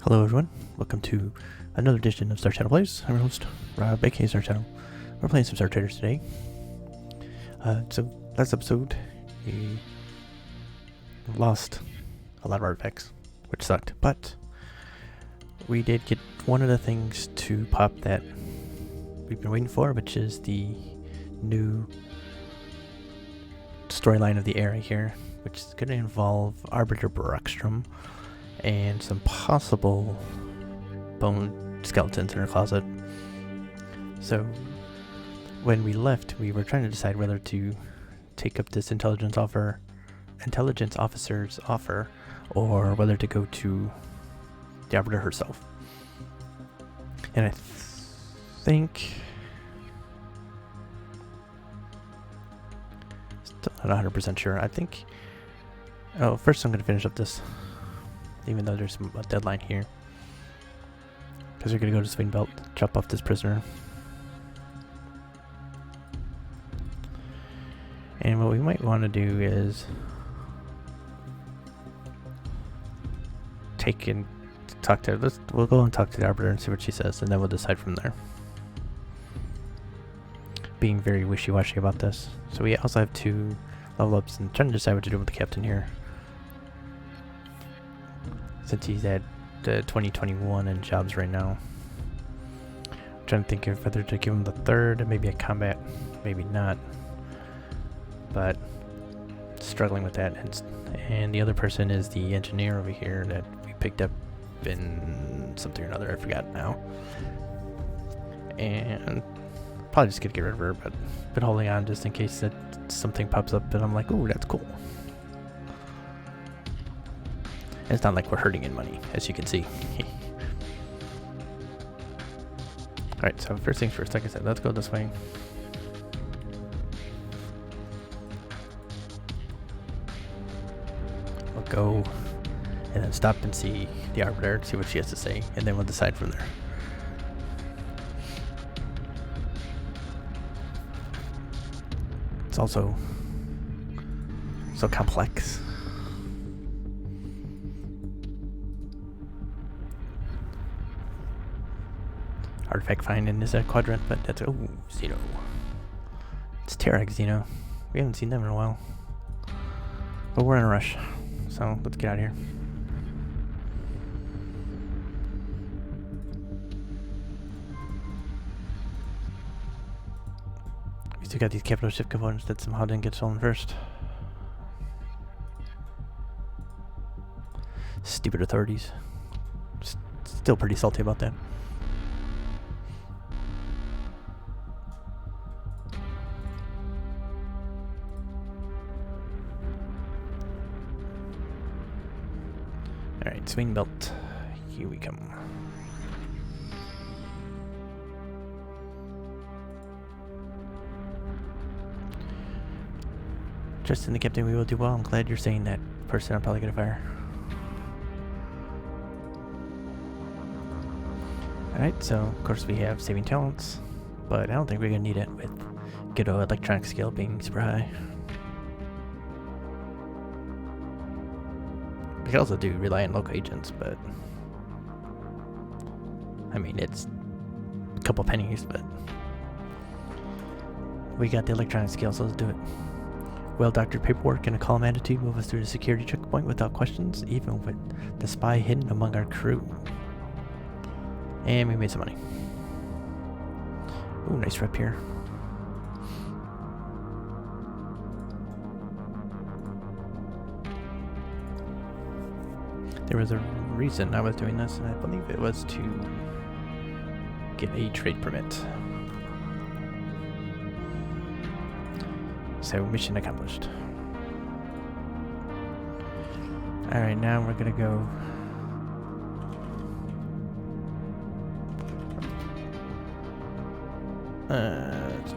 Hello everyone, welcome to another edition of Starshadow Plays. I'm your host, Rob, aka Starshadow. We're playing some Star Traders today. So last episode, we lost a lot of artifacts, which sucked, but we did get one of the things to pop that we've been waiting for, which is the new storyline of the area here, which is going to involve Arbiter Brokstrom and some possible bone skeletons in her closet. So when we left, we were trying to decide whether to take up this intelligence officer's offer, or whether to go to the Arbiter herself. And I think, still not 100% sure. I think, first I'm going to finish up this, even though there's a deadline here, because we're going to go to Swing Belt, chop off this prisoner. And what we might want to do is take and talk to her. We'll go and talk to the Arbiter and see what she says, and then we'll decide from there. Being very wishy-washy about this. So we also have 2 level ups and trying to decide what to do with the captain here, since he's at 2021 in jobs right now. I'm trying to think of whether to give him the 3rd, maybe a combat, maybe not. But struggling with that. And the other person is the engineer over here that we picked up in something or another, I forgot now. And probably just gonna get rid of her, but been holding on just in case that something pops up and I'm like, ooh, that's cool. It's not like we're hurting in money, as you can see. Alright, so first things first, like I said, let's go this way. We'll go and then stop and see the Arbiter, see what she has to say, and then we'll decide from there. It's also so complex. Artifact finding is that quadrant, but that's Xeno. It's Terra Xeno. We haven't seen them in a while, but we're in a rush, so let's get out of here. We still got these capital ship components that somehow didn't get stolen first. Stupid authorities. Still pretty salty about that. Alright, Swing Belt. Here we come. Just in the captain, we will do well. I'm glad you're saying that. Person I'm probably gonna fire. Alright, so of course we have saving talents, but I don't think we're gonna need it with Ghetto electronic skill being super high. We could also do rely on local agents, but I mean, it's a couple pennies, but we got the electronic skill, so let's do it. Well-doctored paperwork and a calm attitude move us through the security checkpoint without questions, even with the spy hidden among our crew. And we made some money. Ooh, nice rep here. There was a reason I was doing this, and I believe it was to get a trade permit. So, mission accomplished. Alright, now we're gonna go...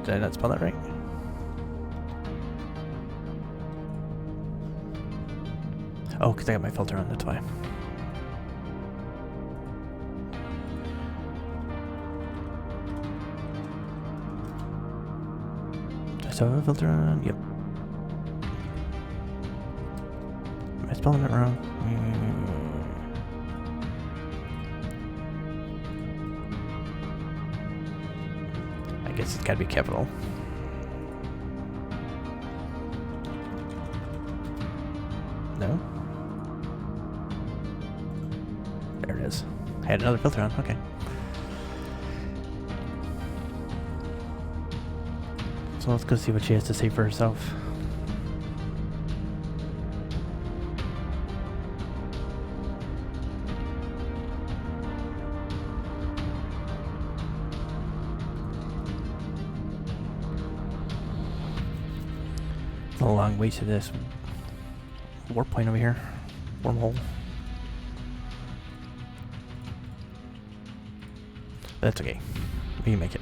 did I not spell that right? Oh, because I got my filter on, that's why. So filter on, yep. Am I spelling it wrong? guess it's gotta be capital. No? There it is. I had another filter on, okay. So let's go see what she has to say for herself. It's a long way to this warp point over here. Wormhole. That's okay. We can make it.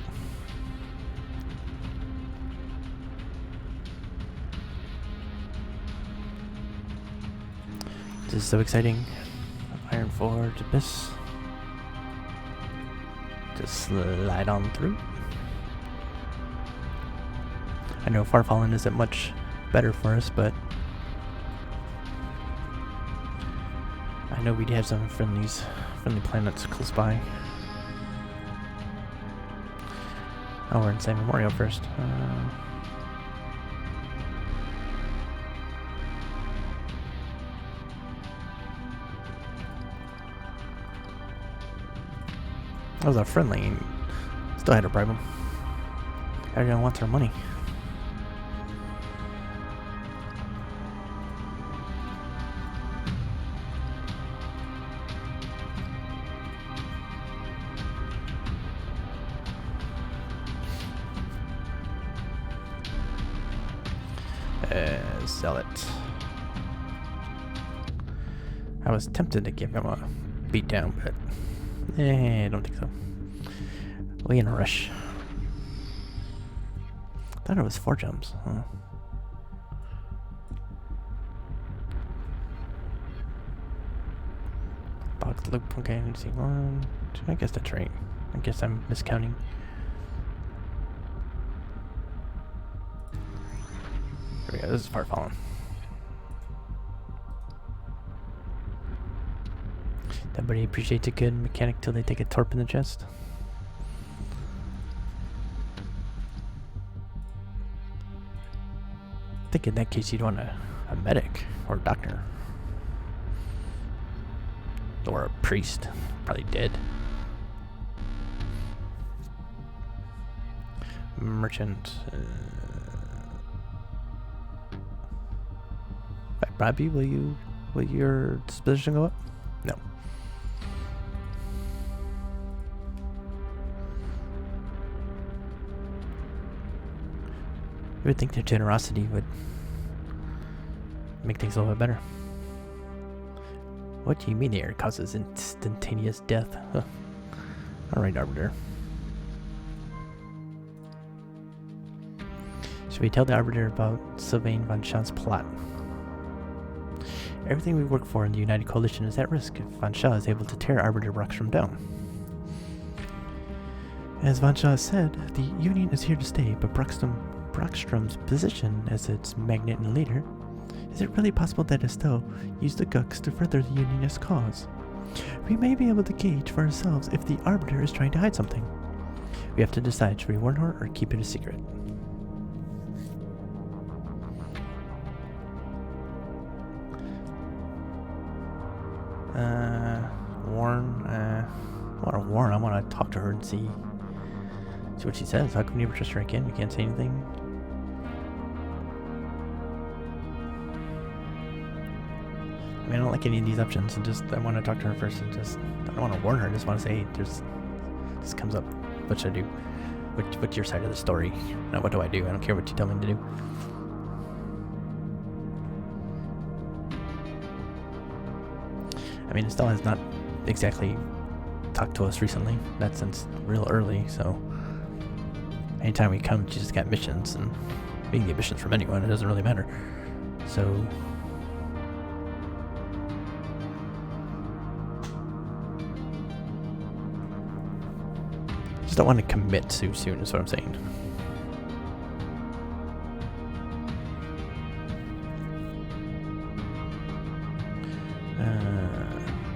This is so exciting. Iron Forge Abyss. Just slide on through. I know Far Fallen isn't much better for us, but I know we'd have some friendly planets close by. Oh, we're in San Memorial first. That was a friendly. Still had to bribe him. Everyone wants our money. Sell it. I was tempted to give him a beat down, but I don't think so. We in a rush. Thought it was 4 jumps. Huh. Box loop. Okay, let's see. 1, 2. I guess that's right. I guess I'm miscounting. There we go. This is Far Fallen. Everybody appreciates a good mechanic till they take a torp in the chest. I think in that case you'd want a medic or a doctor. Or a priest. Probably dead. Merchant. If I bribe you, will your disposition go up? No. You would think their generosity would make things a little bit better. What do you mean the air causes instantaneous death? Huh. Alright, Arbiter. Should we tell the Arbiter about Sylvain von Schau's plot? Everything we work for in the United Coalition is at risk if von Schau is able to tear Arbiter Brokstrom down. As von Schau said, the Union is here to stay, but Brokstrom's position as its magnet and leader. Is it really possible that Estelle used the Gux to further the Unionist cause? We may be able to gauge for ourselves if the Arbiter is trying to hide something. We have to decide, should we warn her or keep it a secret? Warn. I want to warn. I want to talk to her and see what she says. How come you ever trust her again? We can't say anything. I mean, I don't like any of these options. I want to talk to her first and I don't want to warn her. I just want to say, hey, this comes up. What should I do? What's your side of the story? Not what do I do? I don't care what you tell me to do. I mean, Estelle has not exactly talked to us recently. Not since real early, so anytime we come, she just got missions, and we can get missions from anyone. It doesn't really matter. So just don't want to commit too soon, is what I'm saying.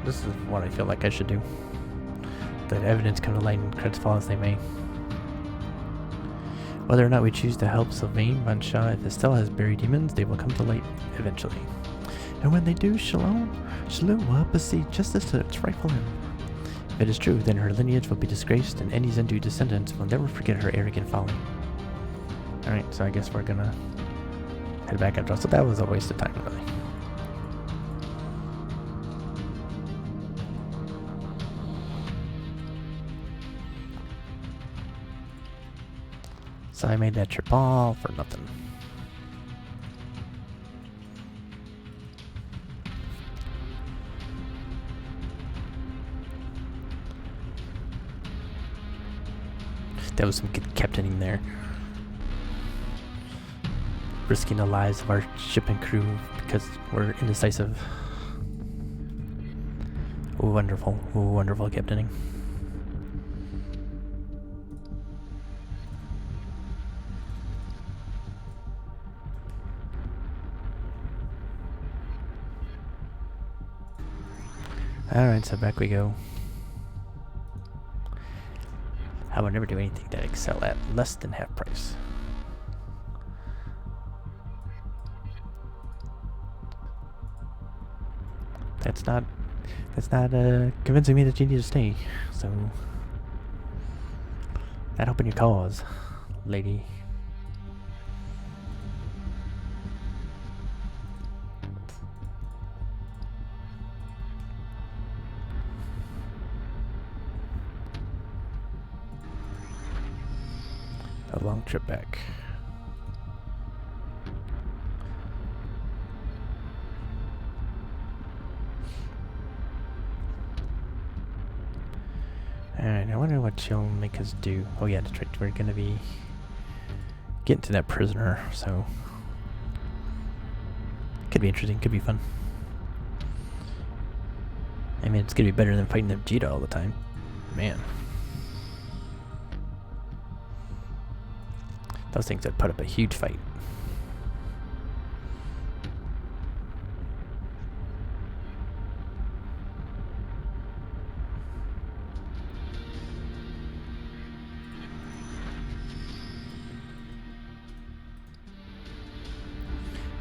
This is what I feel like I should do. Let evidence come to light and creds fall as they may. Whether or not we choose to help Sylvain von Shaw, if Estelle has buried demons, they will come to light eventually. And when they do, Shalom will help us see justice to its rightful end. If it is true, then her lineage will be disgraced, and any Zendu descendants will never forget her arrogant folly. Alright, so I guess we're gonna head back after all. So that was a waste of time, really. So I made that trip all for nothing. That was some good captaining there. Risking the lives of our ship and crew because we're indecisive. Wonderful, wonderful captaining. Alright, so back we go. I would never do anything that excel at less than half price. That's not convincing me that you need to stay. So, not helping your cause, lady. A long trip back. Alright, I wonder what she'll make us do. Oh yeah, that's right, we're gonna be getting to that prisoner, so could be interesting, could be fun. I mean, it's gonna be better than fighting the Vegeta all the time. Man. Those things that put up a huge fight.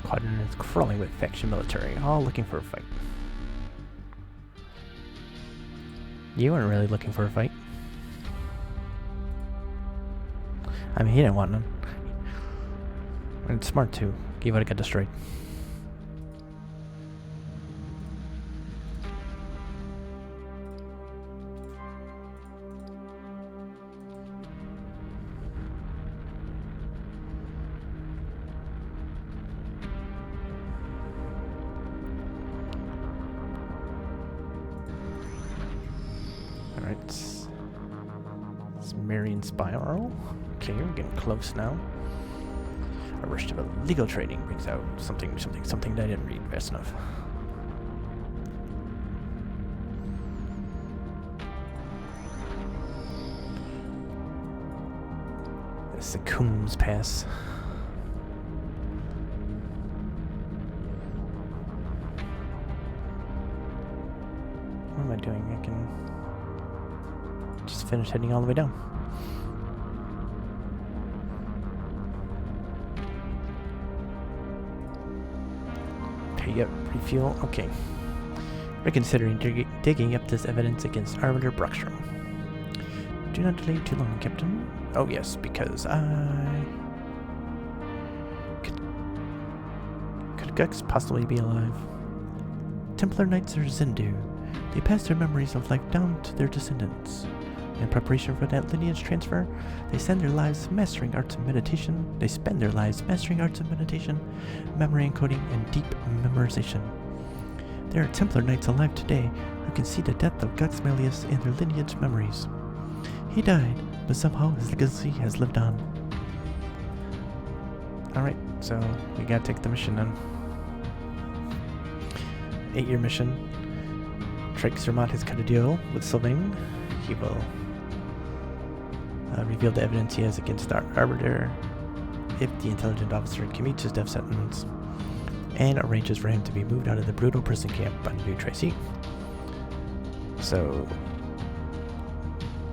Quadrant is crawling with faction military, all looking for a fight. You weren't really looking for a fight. I mean, he didn't want none. And it's smart too. He would have got destroyed. Alright. It's Marion Spiral. Okay, we're getting close now. A rush of illegal trading brings out something that I didn't read fast enough. The Secombs Pass. What am I doing? I can just finish heading all the way down. Yep, refuel. Okay. Reconsidering digging up this evidence against Arbiter Brokstrom. Do not delay too long, Captain. Oh yes, because Could Gux possibly be alive? Templar Knights are Zendu. They pass their memories of life down to their descendants. In preparation for that lineage transfer, they spend their lives mastering arts of meditation, memory encoding, and deep memorization. There are Templar Knights alive today who can see the death of Gux Malleus in their lineage memories. He died, but somehow his legacy has lived on. Alright, so we gotta take the mission then. 8-year mission. Trek-Zermatt has cut a deal with Sylvain. He will reveal the evidence he has against our Arbiter if the intelligent officer commutes his death sentence, and arranges for him to be moved out of the brutal prison camp by New Tracy. So,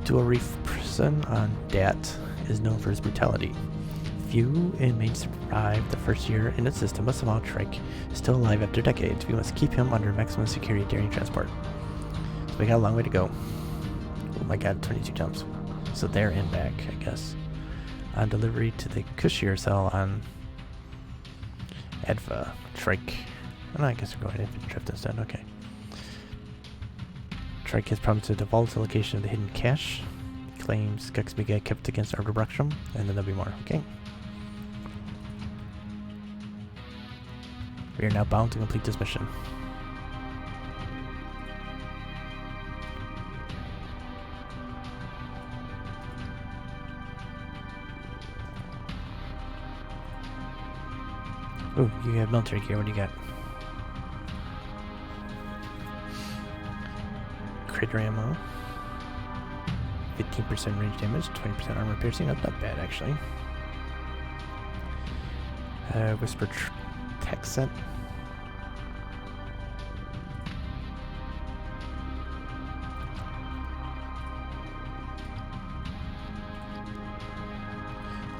Dual Reef Prison on Dat is known for its brutality. Few inmates survive the first year in the system, but somehow Trike is still alive after decades. We must keep him under maximum security during transport. So we got a long way to go. Oh my god, 22 jumps. So there and back, I guess. On delivery to the cushier cell on Adva Trike. Oh, I guess we're going Infinite Drift instead, okay. Trike has promised to divulge the location of the hidden cache. He claims Conspicuous kept against Arbiter Brokstrom, and then there'll be more, okay. We are now bound to complete this mission. Oh, you have military gear. What do you got? Crater ammo. 15% range damage, 20% armor piercing. That's not bad, actually. Whisper tech set.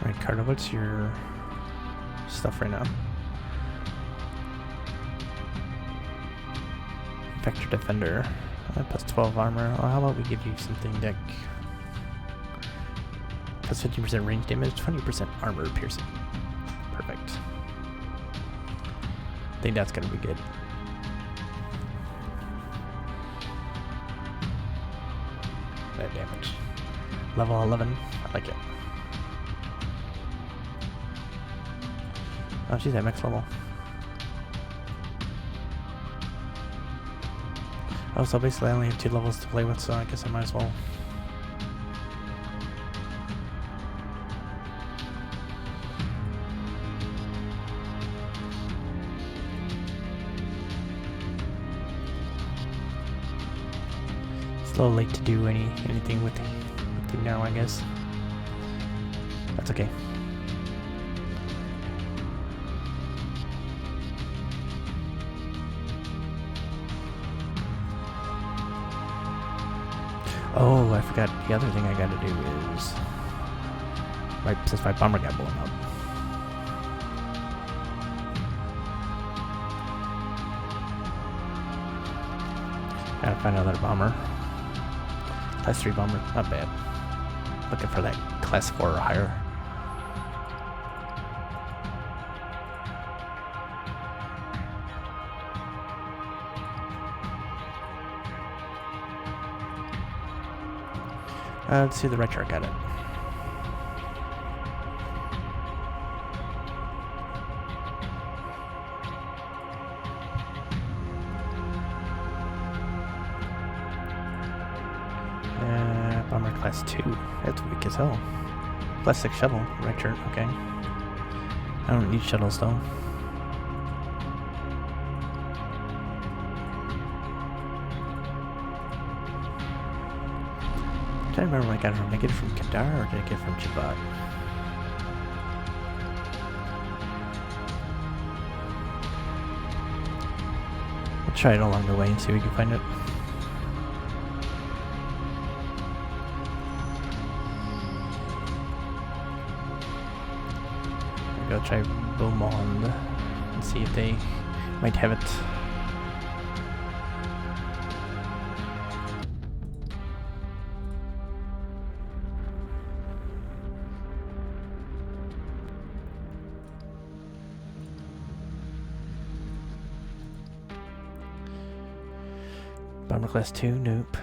Alright, Carter, what's your stuff right now? Vector Defender. Plus 12 armor. Well, how about we give you something that plus 15% range damage, 20% armor piercing. Perfect. I think that's gonna be good. That damage. Level 11. I like it. Oh, she's at max level. Oh, so basically I only have 2 levels to play with, so I guess I might as well. It's a little late to do anything with you now, I guess. That's okay. Oh, I forgot the other thing I gotta do is since my bomber got blown up. Gotta find another bomber. Class 3 bomber, not bad. Looking for that class 4 or higher. Let's see the right chart got it. Bomber class 2. That's weak as hell. Class 6 shuttle. Right chart, okay. I don't need shuttles though. I don't remember where I got it from. Did I get it from Kadar or did I get it from Javad? We'll try it along the way and see if we can find it. We'll go try Beaumont and see if they might have it. Bomber class 2, nope.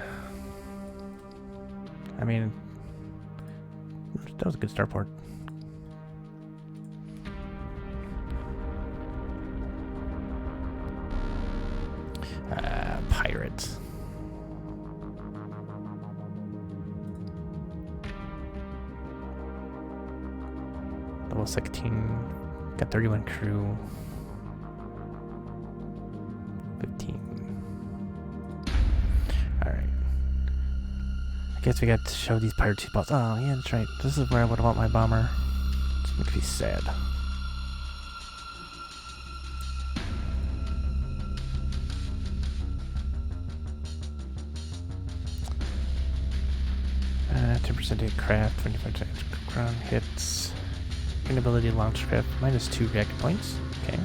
I mean, that was a good starport. Pirates. Level 16, got 31 crew. 15. Alright. I guess we got to show these pirate spots. Oh, yeah, that's right. This is where I would want my bomber. This makes me sad. Percentage craft, 25% ground hits. second ability launchcraft, -2 reactor points. Okay.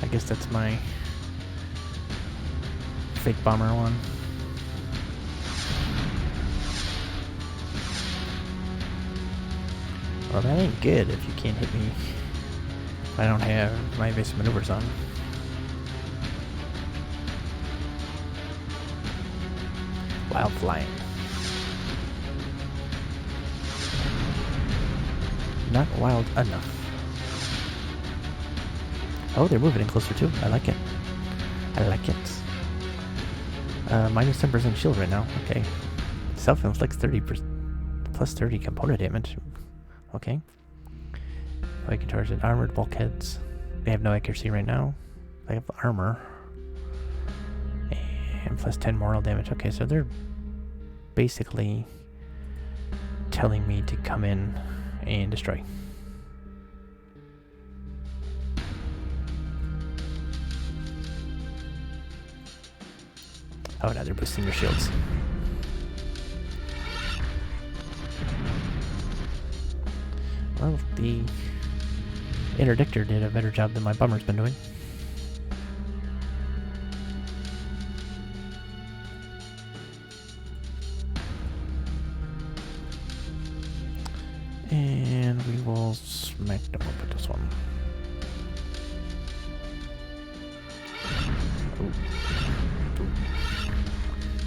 I guess that's my fake bomber one. Well, that ain't good if you can't hit me. I don't have my evasive maneuvers on. Wild flying. Not wild enough. Oh, they're moving in closer too. I like it. I like it. Minus 10% shield right now. Okay. Self-inflicts 30% plus 30 component damage. Okay. I can charge it. Armored bulkheads. They have no accuracy right now. They have armor. And plus 10 moral damage. Okay, so they're basically telling me to come in and destroy. Oh, now they're boosting their shields. Well, the interdictor did a better job than my bomber's been doing. And we will smack them up with this one. Ooh. Ooh.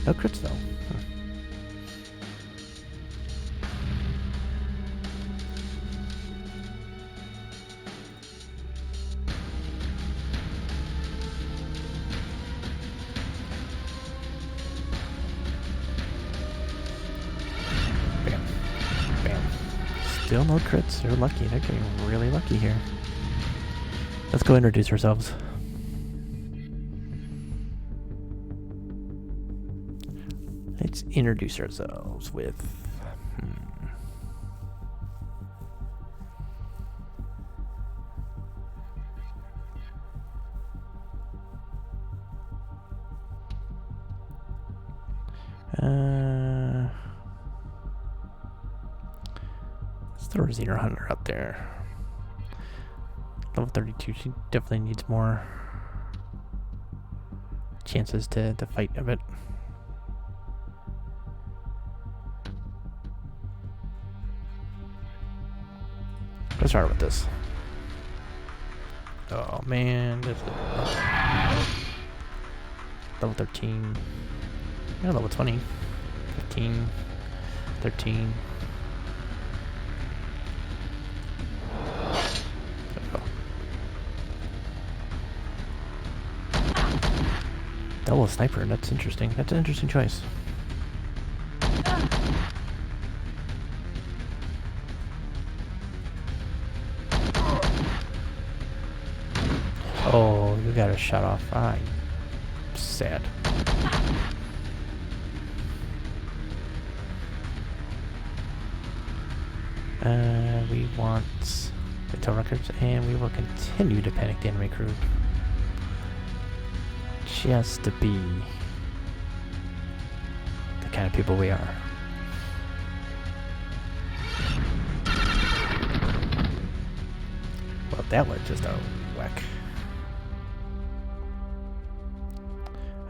No crits though. Bam. Bam. Still no crits. They're lucky. They're getting really lucky here. Let's go introduce ourselves. Let's introduce ourselves with... let's throw a Xener Hunter out there. Level 32, she definitely needs more chances to fight a bit. Let's start with this. Oh man, this is level 13. Yeah, level 20. 15. 13. Double sniper, that's interesting. That's an interesting choice. Oh, you got a shot off. I'm sad. We want intel records, and we will continue to panic the enemy crew. Just to be the kind of people we are. Well, that was just a whack.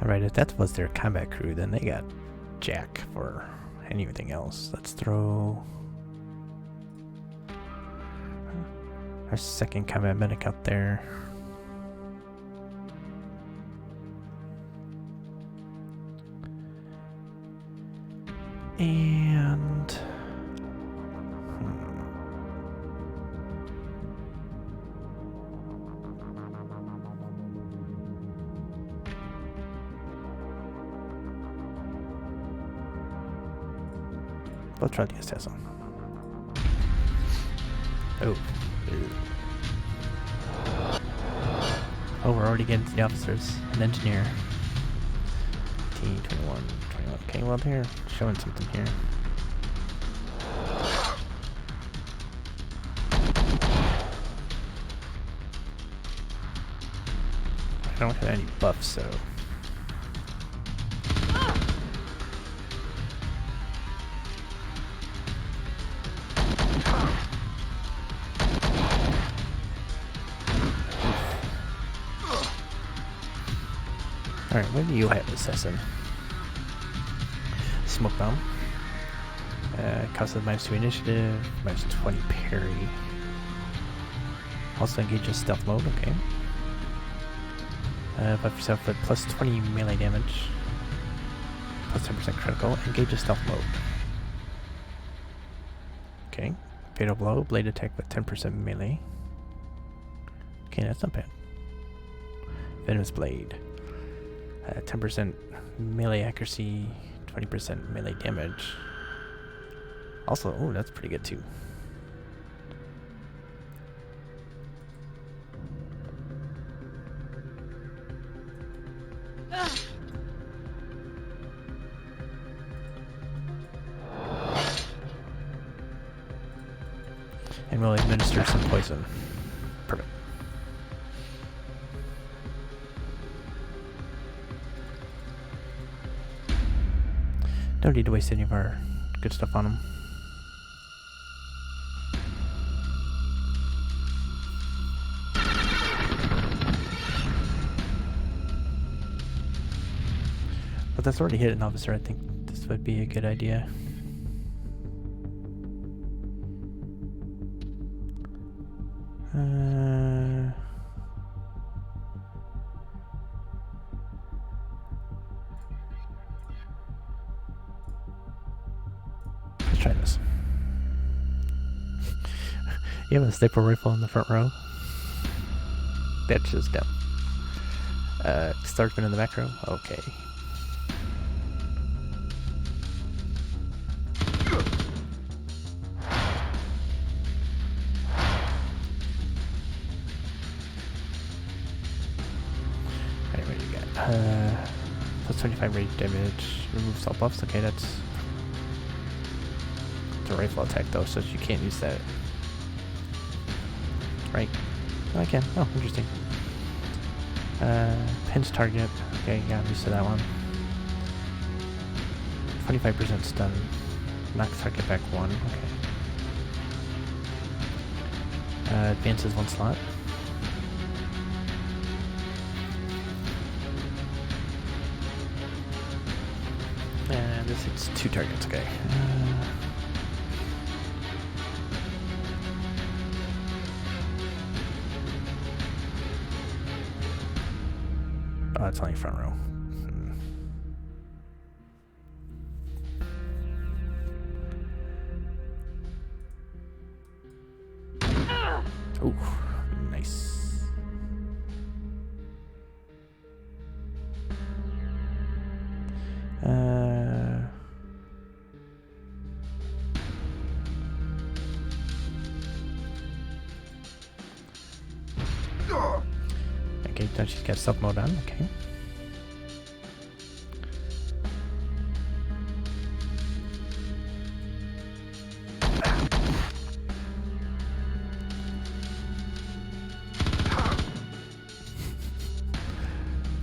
Alright, if that was their combat crew, then they got Jack for anything else. Let's throw our second combat medic out there. And let's try the assassin. Oh. Oh, we're already getting to the officers. An engineer. 18, 21, 21. Okay, well, they're showing something here. I don't have any buffs, so... Alright, what do you have, Assassin? Smoke Bomb. Costs -2 initiative, -20 parry. Also engages stealth mode, okay. 5% foot, +20 melee damage. +10% critical, engages stealth mode. Okay. Fatal Blow, blade attack with 10% melee. Okay, that's not bad. Venomous Blade. 10% melee accuracy, 20% melee damage. Also, oh, that's pretty good too. And we'll administer some poison. Perfect. Don't need to waste any of our good stuff on him. But that's already hit an officer. I think this would be a good idea. Let's try this. You have a sniper rifle in the front row? That's just dumb. Swordsman in the back row? Okay. Plus 25 rage damage, removes all buffs. Okay, that's a rifle attack though, so you can't use that. Right? Oh, I can. Oh, interesting. Pinch target. Okay, yeah, I'm used to that one. 25% stun. Knocks target back 1. Okay. Advances 1 slot. And this hits 2 targets, okay. Oh, that's only front row. Ooh, nice. Okay, now she's got stealth mode on, okay.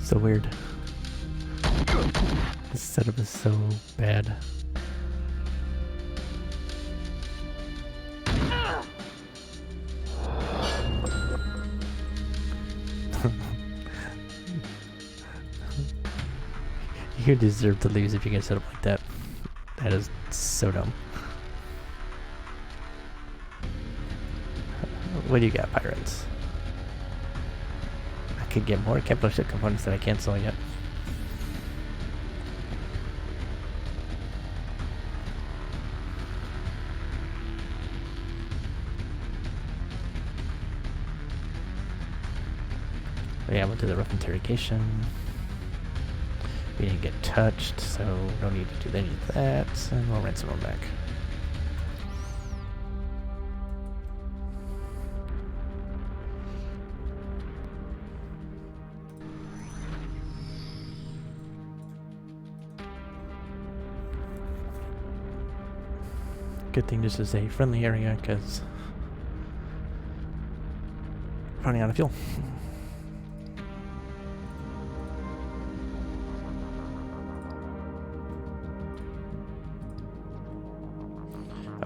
So weird. This setup is so bad. You deserve to lose if you get set up like that. That is so dumb. What do you got, pirates? I could get more capital ship components that I can't sell yet. Yeah, I went to the rough interrogation. We didn't get touched, so no need to do any of that, and we'll ransom them back. Good thing this is a friendly area, because we're running out of fuel.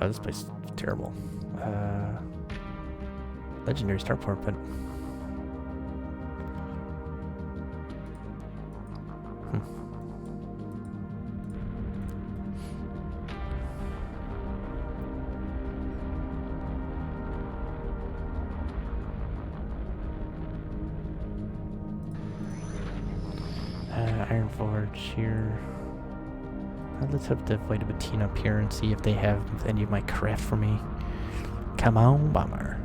Oh, this place is terrible. Legendary starport, but Iron Forge here. Let's have to avoid a Bettina up here and see if they have any of my craft for me. Come on, bomber.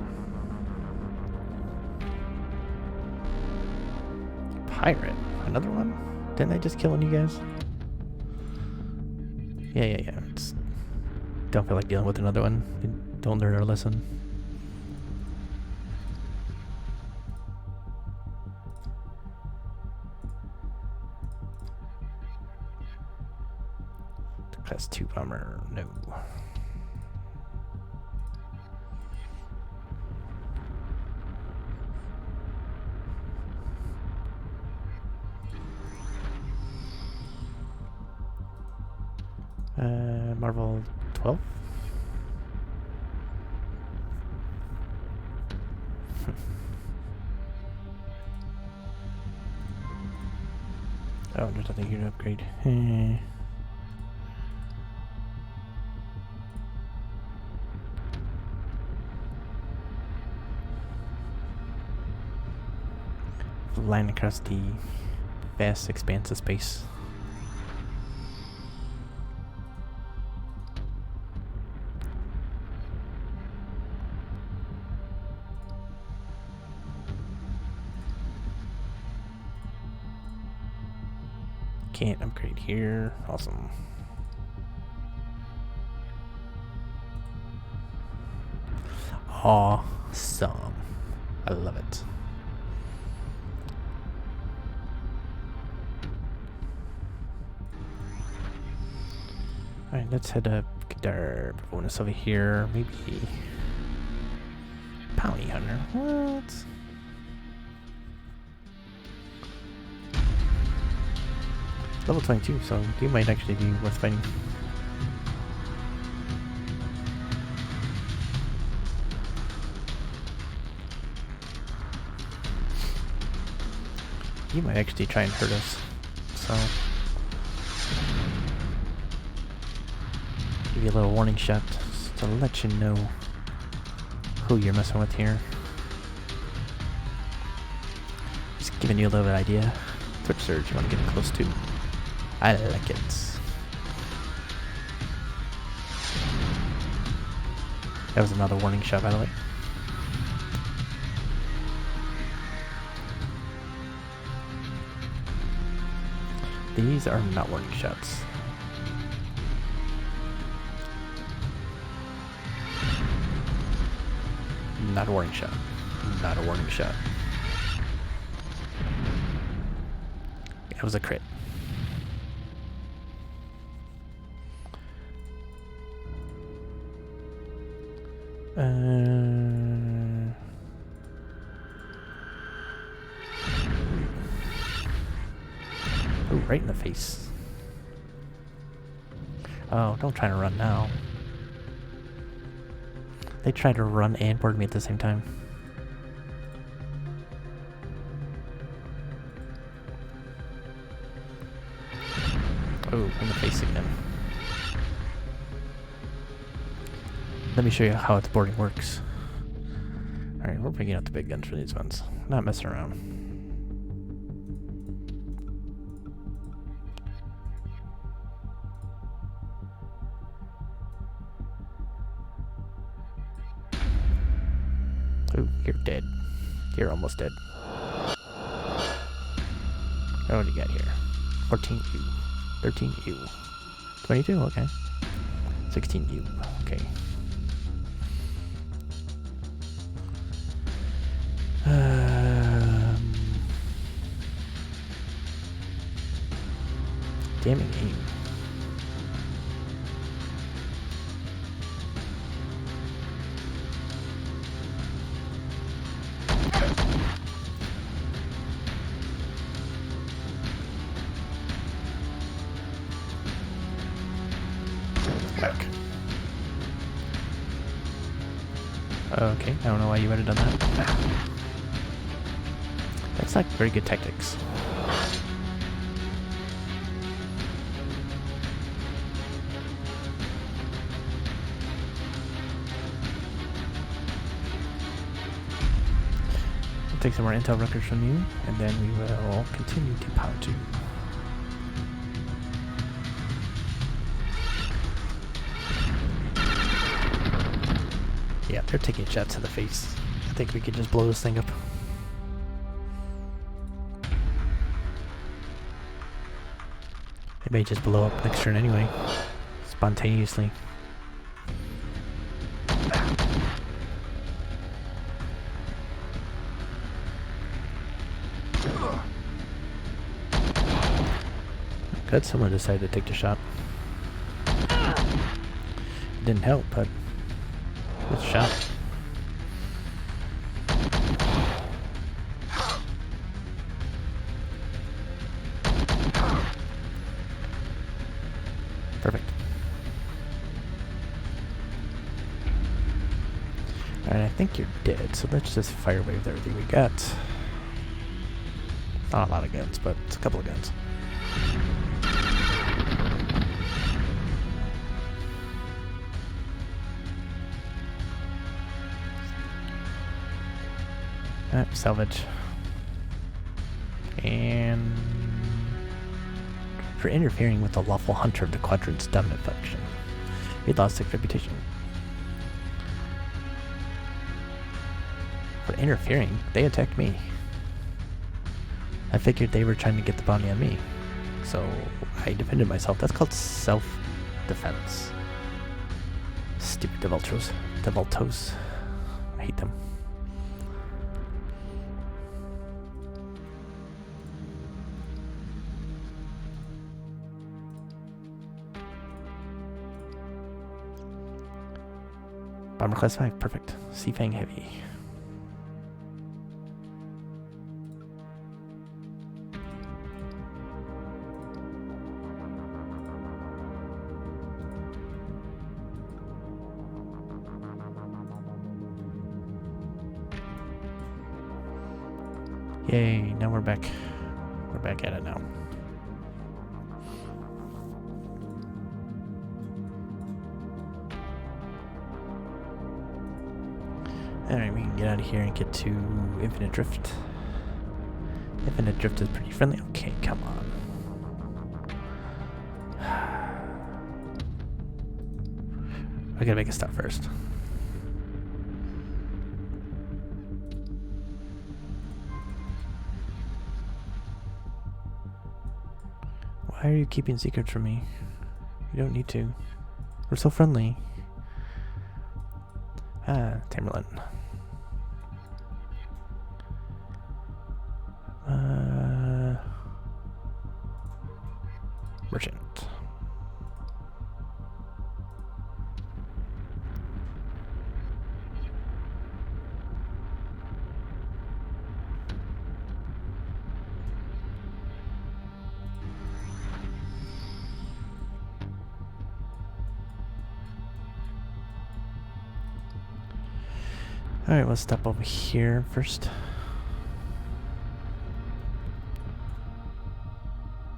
Pirate. Another one? Didn't I just kill one of you guys? Yeah. Don't feel like dealing with another one. They don't learn our lesson. Class 2 bomber, no. Marvel 12? Oh, there's nothing here to upgrade. Flying across the vast expanse of space. Can't upgrade here. Awesome. Awesome. I love it. Alright, let's head up. Get our bonus over here. Maybe Bounty Hunter. What? Level 22, so you might actually be worth fighting. You might actually try and hurt us, so give you a little warning shot to let you know who you're messing with here. Just giving you a little bit of idea. Twitch Surge, you want to get close to. I like it. That was another warning shot, by the way. These are not warning shots. Not a warning shot. Not a warning shot. It was a crit. Ooh, right in the face. Oh, don't try to run now. They tried to run and board me at the same time. Oh, in the face again. Let me show you how its boarding works. Alright, we're bringing out the big guns for these ones. Not messing around. Oh, you're dead. You're almost dead. Oh, what do you got here? 14U. 13U. 22, okay. 16U, okay. Damning aim. Okay, I don't know why you would have done that. That's not very good tactics. We'll take some more intel records from you, and then we will continue to power 2. They're taking shots to the face. I think we could just blow this thing up. It may just blow up next turn anyway. Spontaneously. Good, someone decided to take the shot. It didn't help, but it's a shot. Perfect. Alright, I think you're dead, so let's just fire wave everything we got. Not a lot of guns, but it's a couple of guns. Salvage. And for interfering with the lawful hunter of the Quadrant's dominant faction, he lost 6 reputation. For interfering, they attacked me. I figured they were trying to get the bounty on me, so I defended myself. That's called self-defense. Stupid devoltos. I hate them. Bomber class 5, perfect. Seafang heavy. Yay, now we're back. We're back at it now. Alright, we can get out of here and get to Infinite Drift. Infinite Drift is pretty friendly. Okay, come on. I gotta make a stop first. Why are you keeping secrets from me? You don't need to. We're so friendly. Ah, Tamerlane. Merchant. Alright, let's stop over here first.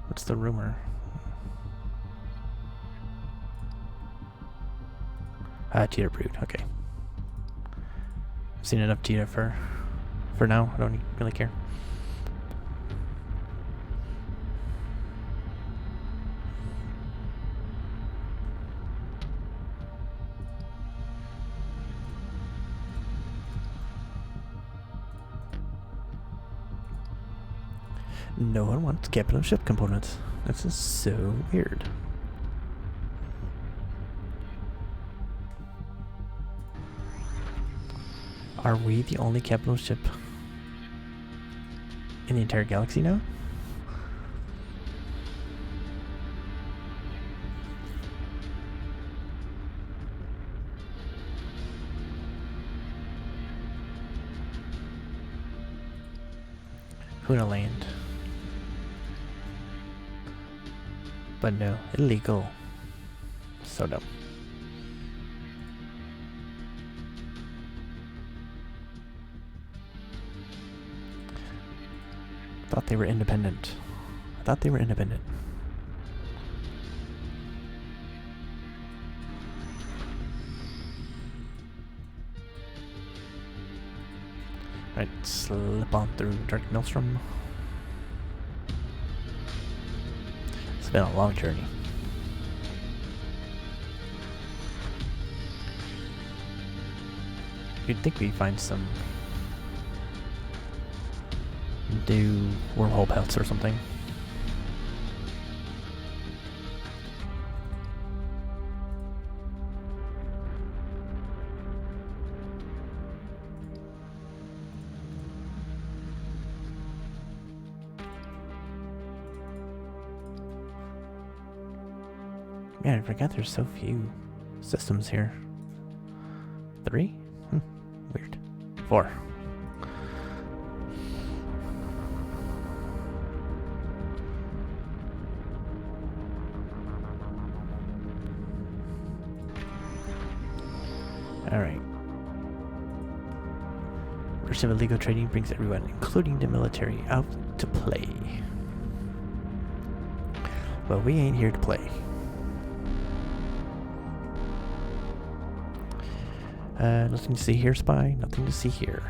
What's the rumor? Cheetah Brood, okay. I've seen enough cheetah for now. I don't really care. No one wants capital ship components. This is so weird. Are we the only capital ship in the entire galaxy now? Huna land. But no, illegal. So dumb. Thought they were independent. I thought they were independent. Right, slip on through Dark Maelstrom. It's been a long journey. You'd think we'd find some new wormhole pelts or something. Man, I forgot there's so few systems here. 3? Weird. 4. Alright. Mercy of illegal trading brings everyone, including the military, out to play. Well, we ain't here to play. Nothing to see here, spy. Nothing to see here.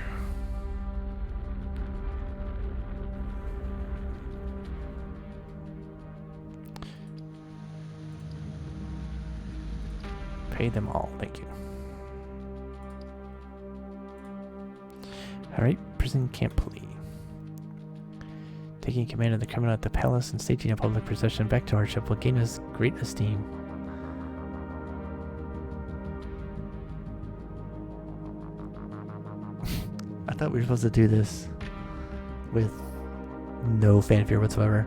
Pay them all, thank you. Alright, prison camp plea. Taking command of the criminal at the palace and staging a public procession back to our ship will gain us great esteem. I thought we were supposed to do this with no fanfare whatsoever.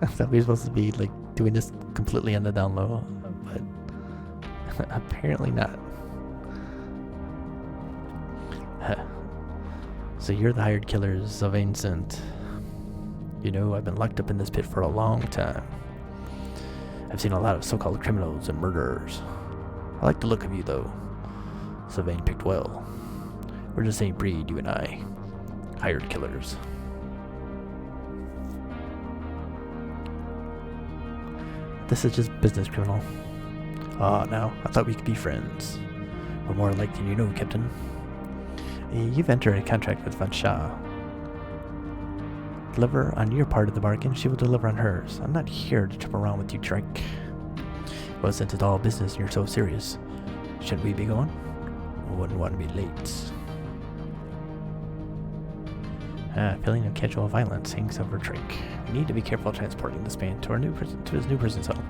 I thought we were supposed to be like doing this completely on the down low, but apparently not. So you're the hired killers of Ancient. You know, I've been locked up in this pit for a long time. I've seen a lot of so-called criminals and murderers. I like the look of you, though. Sylvain picked well. We're the same breed, you and I. Hired killers. This is just business, criminal. Ah, now, I thought we could be friends. We're more alike than you know, Captain. You've entered a contract with Van Shah. Deliver on your part of the bargain, she will deliver on hers. I'm not here to trip around with you, Drake. Well, since it's all business and you're so serious, shouldn't we be going? I wouldn't want to be late. Feeling of casual violence hangs over Drake. We need to be careful transporting this man to our new prison, to his new prison cell.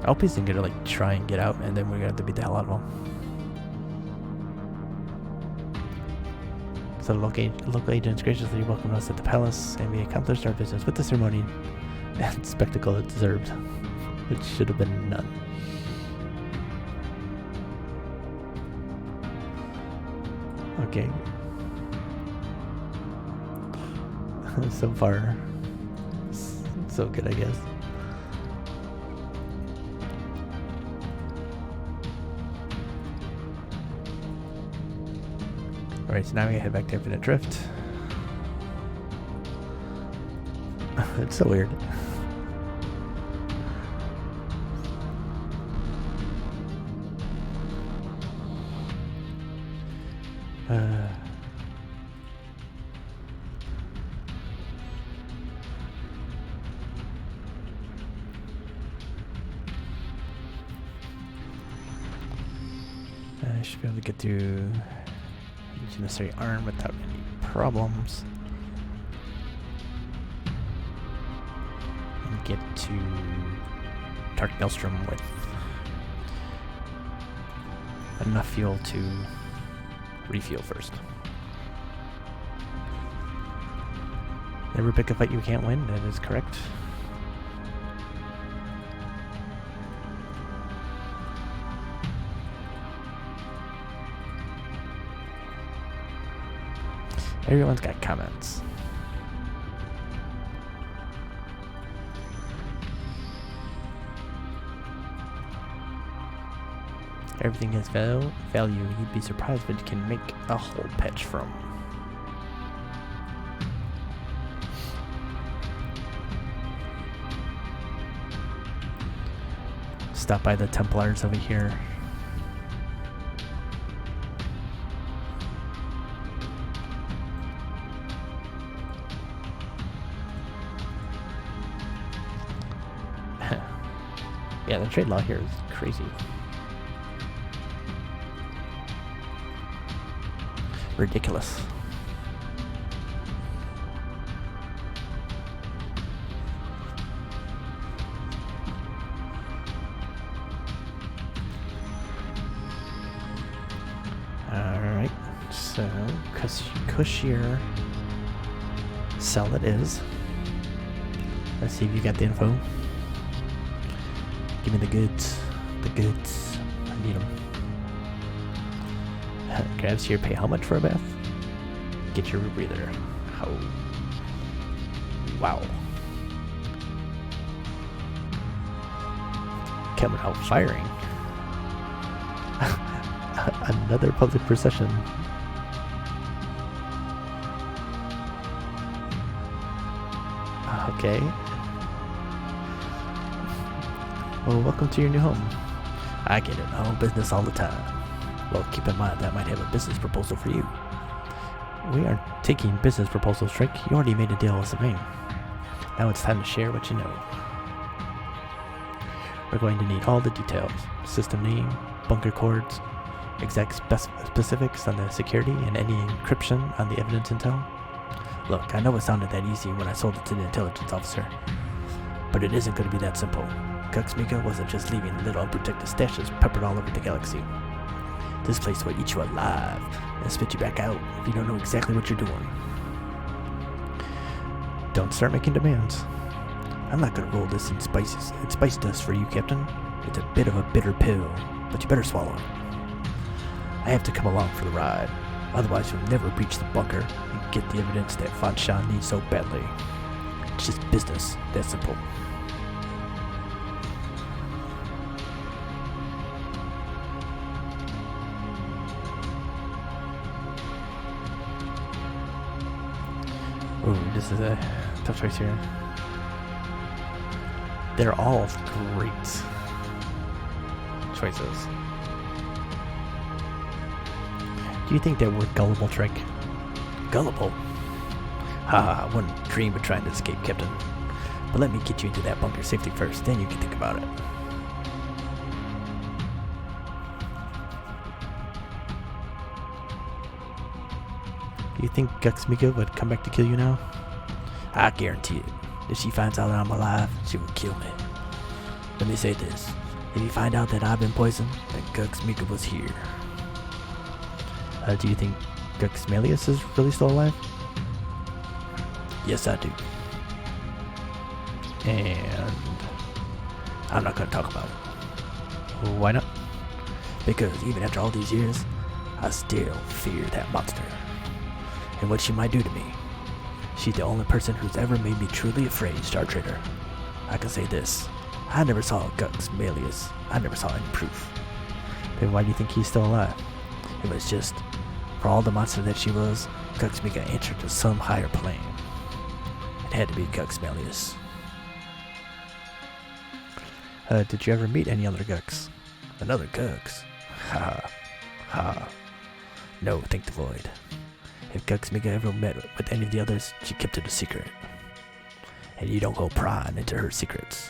I hope he's gonna like try and get out, and then we're gonna have to beat the hell out of him. So the local agents graciously welcomed us at the palace, and we accomplished our business with the ceremony and spectacle it deserved, which should have been none. Okay. So far, so good, I guess. Alright, so now we head back to Infinite Drift. It's so weird. I should be able to get through each necessary arm without any problems. And get to Arbiter Brokstrom with enough fuel to refuel first. Never pick a fight you can't win, that is correct. Everyone's got comments. Everything has value. You'd be surprised what you can make a whole patch from. Stop by the Templars over here. Yeah, the trade law here is crazy. Ridiculous. Alright, so cushier cell it is. Let's see if you got the info. Give me the goods. The goods. I need them. Grabs here, pay how much for a bath? Get your rebreather. Oh. Wow. Coming out firing. Another public procession. Okay. Well, welcome to your new home. I get it. I own business all the time. Well, keep in mind that I might have a business proposal for you. We aren't taking business proposals, Trick. You already made a deal with Savane. Now it's time to share what you know. We're going to need all the details. System name, bunker codes, exact specifics on the security, and any encryption on the evidence intel. Look, I know it sounded that easy when I sold it to the intelligence officer, but it isn't going to be that simple. Guxmika wasn't just leaving little unprotected stashes peppered all over the galaxy. This place will eat you alive and spit you back out if you don't know exactly what you're doing. Don't start making demands. I'm not going to roll this in spice dust for you, Captain. It's a bit of a bitter pill, but you better swallow it. I have to come along for the ride, otherwise you'll never breach the bunker and get the evidence that Fanshan needs so badly. It's just business, that simple. Ooh, this is a tough choice here. They're all great choices. Do you think that we're gullible, Trick? Gullible? Haha, I wouldn't dream of trying to escape, Captain. But let me get you into that bunker safely first, then you can think about it. Do you think Guxmika would come back to kill you now? I guarantee it. If she finds out that I'm alive, she will kill me. Let me say this. If you find out that I've been poisoned, then Guxmika was here. Do you think Guxmalius is really still alive? Yes, I do. And I'm not going to talk about it. Why not? Because even after all these years, I still fear that monster. And what she might do to me. She's the only person who's ever made me truly afraid, Star Trader. I can say this. I never saw Guxmalius. I never saw any proof. Then why do you think he's still alive? It was just, for all the monster that she was, Guxmika entered to some higher plane. It had to be Guxmalius. Did you ever meet any other Gux? Another Gux? Ha. Ha. No, think the void. If Guxmika ever met with any of the others, she kept it a secret. And you don't go prying into her secrets.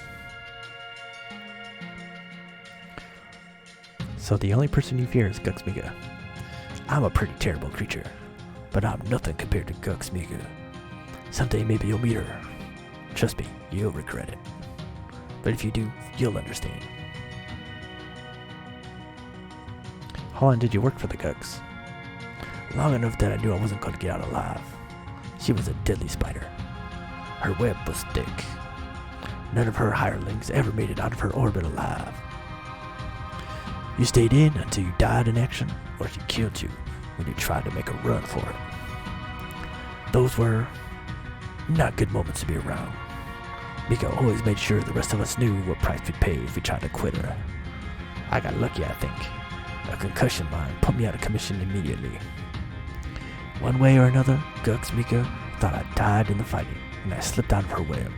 So the only person you fear is Guxmika. I'm a pretty terrible creature, but I'm nothing compared to Guxmika. Someday maybe you'll meet her. Trust me, you'll regret it. But if you do, you'll understand. How long did you work for the Gux? Long enough that I knew I wasn't going to get out alive. She was a deadly spider. Her web was thick. None of her hirelings ever made it out of her orbit alive. You stayed in until you died in action, or she killed you when you tried to make a run for it. Those were not good moments to be around. Mika always made sure the rest of us knew what price we'd pay if we tried to quit her. I got lucky, I think. A concussion mine put me out of commission immediately. One way or another, Guxmika thought I died in the fighting, and I slipped out of her web.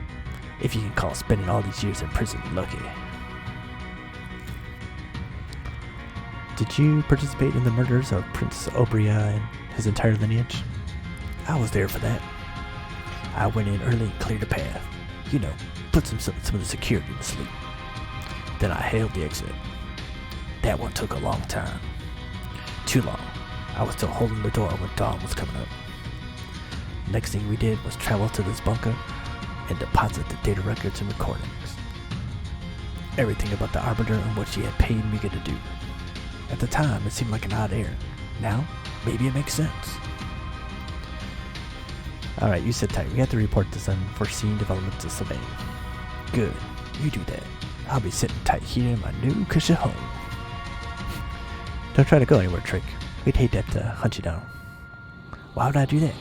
If you can call spending all these years in prison lucky. Did you participate in the murders of Prince Obria and his entire lineage? I was there for that. I went in early and cleared a path. You know, put some of the security to sleep. Then I hailed the exit. That one took a long time. Too long. I was still holding the door when dawn was coming up. Next thing we did was travel to this bunker and deposit the data records and recordings. Everything about the Arbiter and what she had paid me to do. At the time, it seemed like an odd error. Now, maybe it makes sense. Alright, you sit tight. We have to report this unforeseen developments to Sylvain. Good. You do that. I'll be sitting tight here in my new cushy home. Don't try to go anywhere, Trick. We'd hate that to hunt you down. Why would I do that?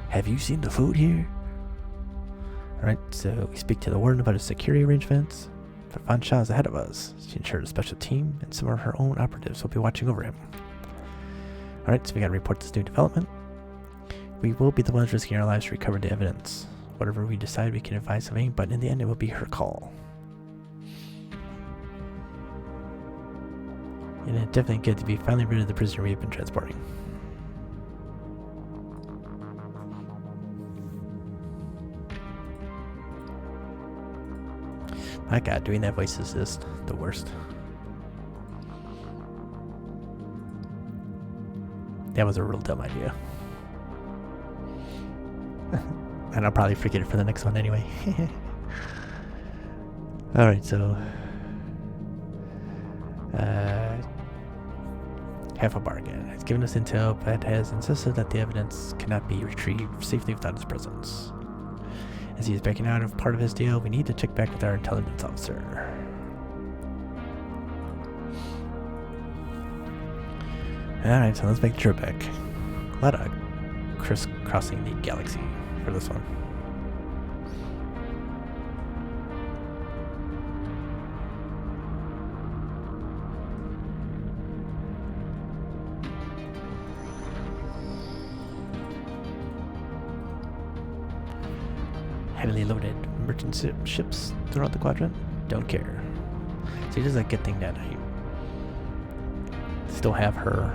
Have you seen the food here? Alright, so we speak to the warden about his security arrangements. Van Shaw is ahead of us. She ensured a special team and some of her own operatives will be watching over him. Alright, so we gotta report this new development. We will be the ones risking our lives to recover the evidence. Whatever we decide, we can advise Sylvain, but in the end, it will be her call. And it's definitely good to be finally rid of the prisoner we have been transporting. My god, doing that voice is just the worst. That was a real dumb idea. And I'll probably forget it for the next one anyway. Alright, so... half a bargain. It's given us intel, but has insisted that the evidence cannot be retrieved safely without his presence. As he is backing out of part of his deal, we need to check back with our intelligence officer. Alright, so let's make the trip back. A lot of crisscrossing the galaxy for this one. Heavily loaded merchant ships throughout the quadrant? Don't care. See, this is a good thing that I still have her,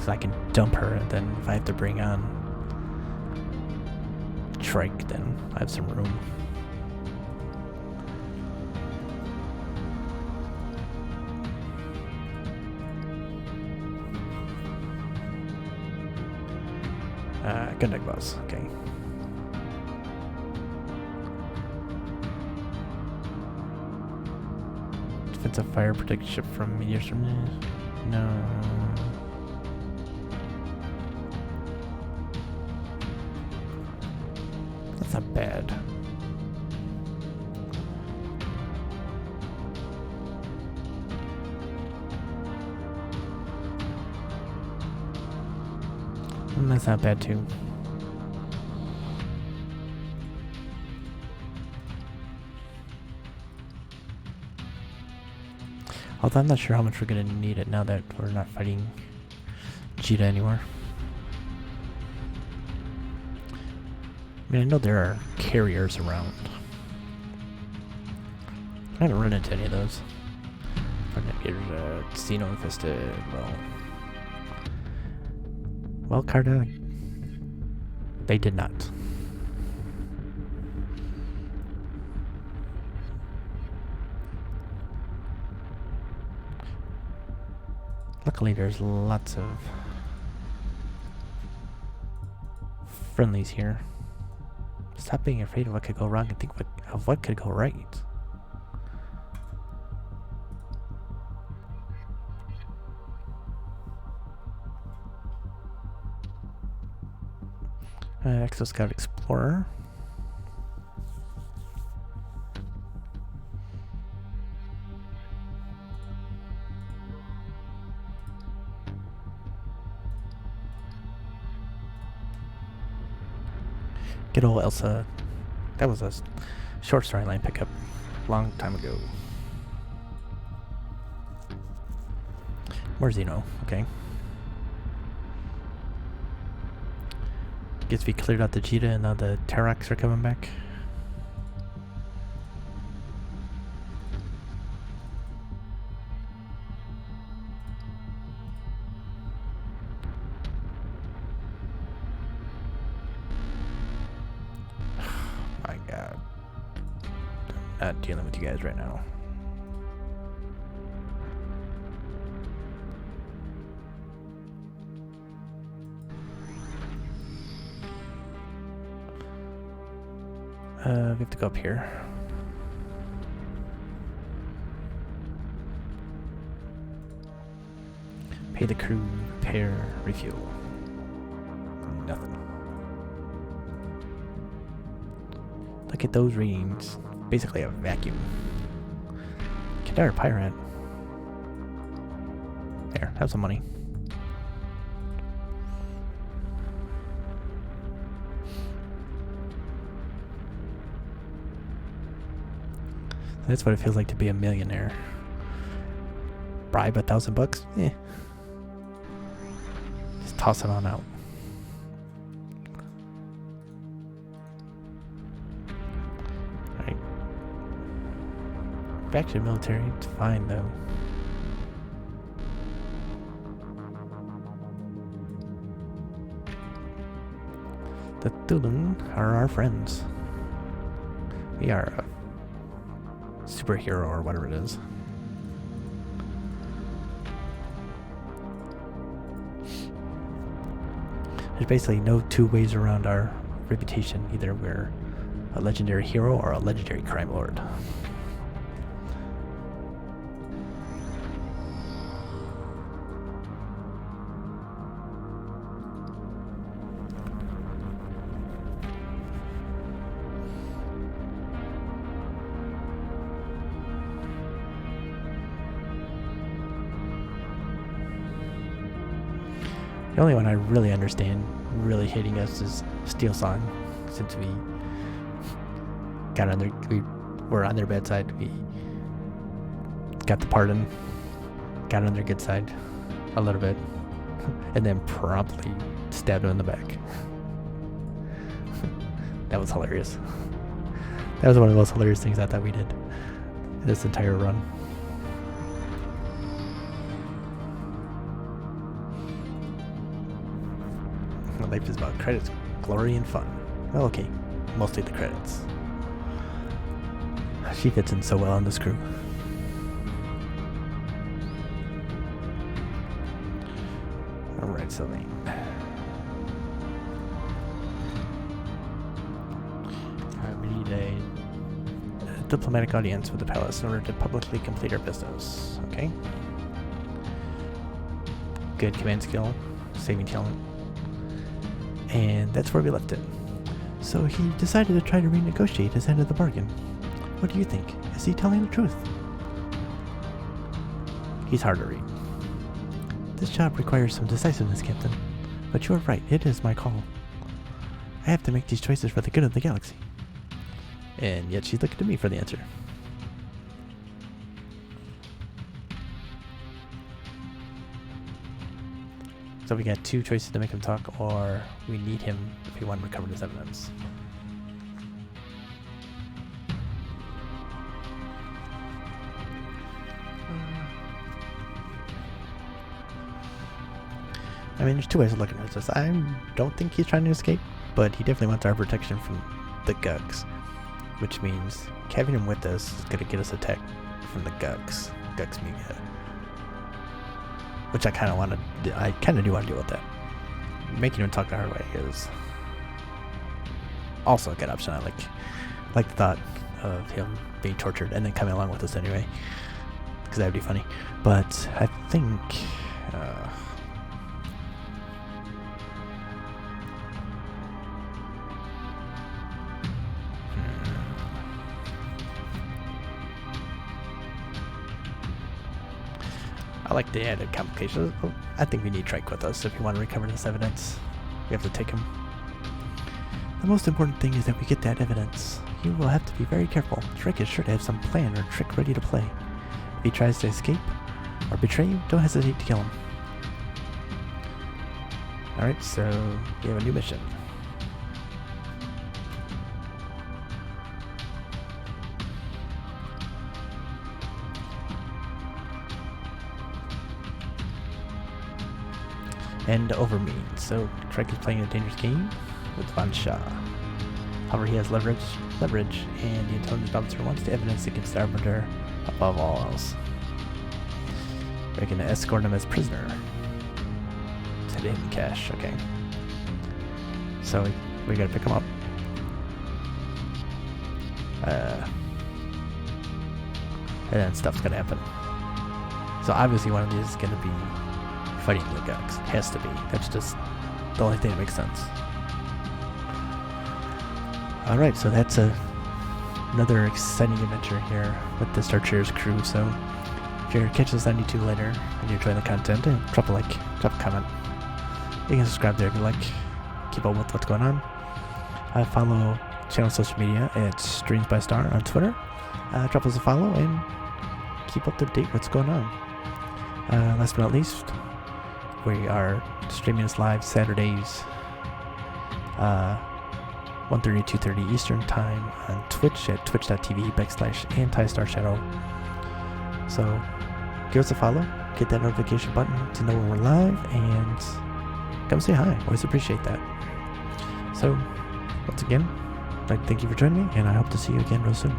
so I can dump her, and then if I have to bring on Trike, then I have some room. Good night, boss. Okay. Defensive fire protect ship from meteors from this. No. That's not bad. And that's not bad too. Although I'm not sure how much we're going to need it now that we're not fighting Cheetah anymore. I mean, I know there are carriers around. I haven't run into any of those. Xeno infested. Well, Carta, they did not. Luckily, there's lots of friendlies here. Stop being afraid of what could go wrong and think of what could go right. Exoscout Explorer. Good old Elsa. That was a short storyline pickup a long time ago. More Xeno, okay. Guess we cleared out the Cheetah and now the Terrax are coming back. My god. I'm not dealing with you guys right now. We have to go up here. Pay the crew, repair, refuel. Nothing. Look at those readings. Basically a vacuum. Kadar pirate. There, have some money. That's what it feels like to be a millionaire. Bribe $1,000? Eh. Just toss it on out. Alright. Back to the military, it's fine though. The Thulun are our friends. We are a superhero or whatever it is. There's basically no two ways around our reputation. Either we're a legendary hero or a legendary crime lord. The only one I really understand really hating us is Steel Song, since we were on their bad side. We got the pardon, got on their good side a little bit, and then promptly stabbed him in the back. That was hilarious. That was one of the most hilarious things I thought we did this entire run. Life is about credits, glory, and fun. Well, okay, mostly the credits. She fits in so well on this crew. Alright, Sylvain. We need a diplomatic audience with the palace in order to publicly complete our business. Okay. Good command skill, saving talent. And that's where we left it. So he decided to try to renegotiate his end of the bargain. What do you think? Is he telling the truth? He's hard to read. This job requires some decisiveness, Captain. But you are right, it is my call. I have to make these choices for the good of the galaxy. And yet she's looking to me for the answer. So we got two choices to make him talk, or we need him if we want to recover this evidence. I mean, there's two ways of looking at this. I don't think he's trying to escape, but he definitely wants our protection from the Gugs, which means having him with us is going to get us attacked from the Gugs. Gugs media. Which I kind of do want to deal with that. Making him talk the hard way is also a good option. I like the thought of him being tortured and then coming along with us anyway, because that would be funny. But I think I like the added complications. I think we need Trike with us if we want to recover this evidence. We have to take him. The most important thing is that we get that evidence. You will have to be very careful. Trike is sure to have some plan or trick ready to play. If he tries to escape or betray you, don't hesitate to kill him. Alright, so we have a new mission. And over me. So Trek is playing a dangerous game with Von Shaw. However, he has leverage, and the intelligence officer wants the evidence against the Arbiter above all else. We're going to escort him as prisoner to the hidden cache. Okay. So we got to pick him up. And then stuff's gonna happen. So obviously one of these is gonna be fighting the Gugs. Has to be. That's just the only thing that makes sense. Alright, so that's another exciting adventure here with the Starshadow's crew. So if you're catching this on YouTube later and you're enjoying the content, drop a like, drop a comment. You can subscribe there if you like. Keep up with what's going on. Follow channel social media at Streams by Star on Twitter. Drop us a follow and keep up to date what's going on. Last but not least, we are streaming this live Saturdays 1:30 to 2:30 Eastern Time on Twitch at twitch.tv/anti-starshadow. So give us a follow, hit that notification button to know when we're live, and come say hi. Always appreciate that. So once again, I'd like to thank you for joining me, and I hope to see you again real soon.